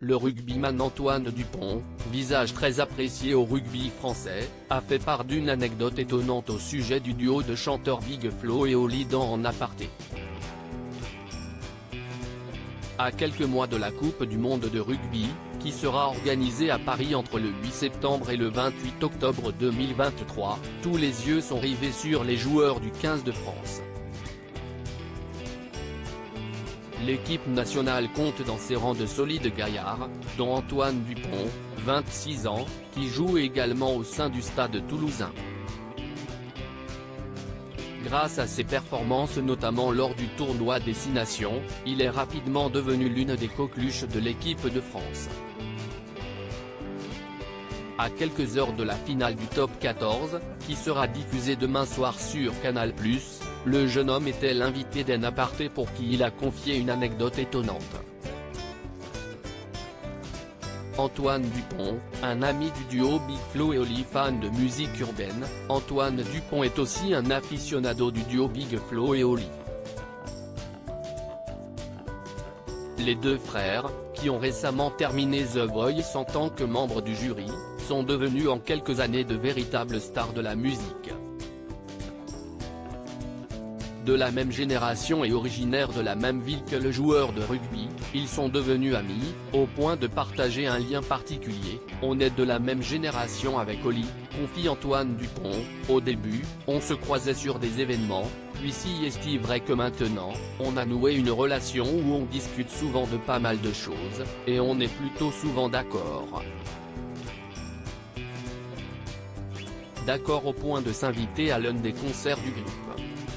Le rugbyman Antoine Dupont, visage très apprécié au rugby français, a fait part d'une anecdote étonnante au sujet du duo de chanteurs Big Flo et Oli dans En Aparté. À quelques mois de la Coupe du monde de rugby, qui sera organisée à Paris entre le 8 septembre et le 28 octobre 2023, tous les yeux sont rivés sur les joueurs du 15 de France. L'équipe nationale compte dans ses rangs de solides gaillards, dont Antoine Dupont, 26 ans, qui joue également au sein du Stade toulousain. Grâce à ses performances notamment lors du tournoi Destination, il est rapidement devenu l'une des coqueluches de l'équipe de France. À quelques heures de la finale du Top 14, qui sera diffusée demain soir sur Canal+, le jeune homme était l'invité d'En Aparté pour qui il a confié une anecdote étonnante. Antoine Dupont, un ami du duo Big Flo et Oli, fan de musique urbaine, Antoine Dupont est aussi un aficionado du duo Big Flo et Oli. Les deux frères, qui ont récemment terminé The Voice en tant que membres du jury, sont devenus en quelques années de véritables stars de la musique. De la même génération et originaires de la même ville que le joueur de rugby, ils sont devenus amis, au point de partager un lien particulier. On est de la même génération avec Oli, confie Antoine Dupont. Au début, on se croisait sur des événements, puis si est vrai que maintenant, on a noué une relation où on discute souvent de pas mal de choses, et on est plutôt souvent d'accord. D'accord au point de s'inviter à l'un des concerts du groupe.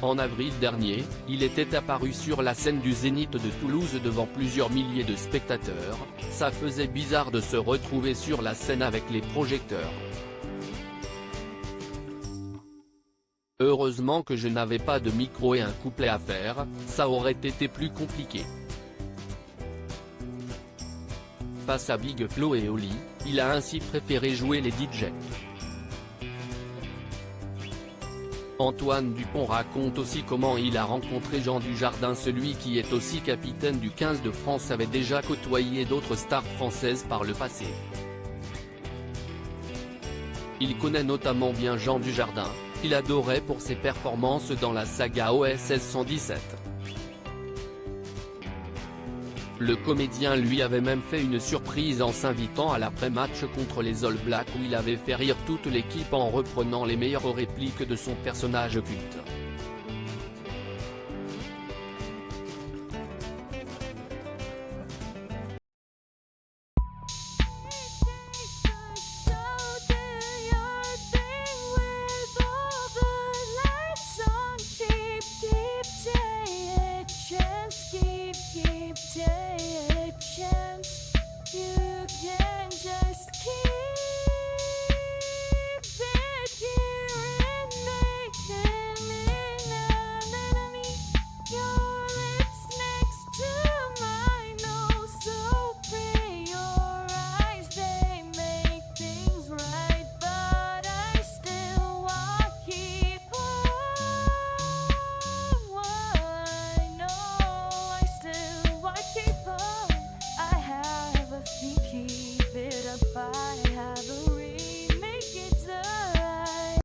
En avril dernier, il était apparu sur la scène du Zénith de Toulouse devant plusieurs milliers de spectateurs. Ça faisait bizarre de se retrouver sur la scène avec les projecteurs. Heureusement que je n'avais pas de micro et un couplet à faire, ça aurait été plus compliqué. Face à Big Flo et Oli, il a ainsi préféré jouer les DJ. Antoine Dupont raconte aussi comment il a rencontré Jean Dujardin. Celui qui est aussi capitaine du 15 de France avait déjà côtoyé d'autres stars françaises par le passé. Il connaît notamment bien Jean Dujardin, qu'il adorait pour ses performances dans la saga OSS 117. Le comédien lui avait même fait une surprise en s'invitant à l'après-match contre les All Blacks où il avait fait rire toute l'équipe en reprenant les meilleures répliques de son personnage culte.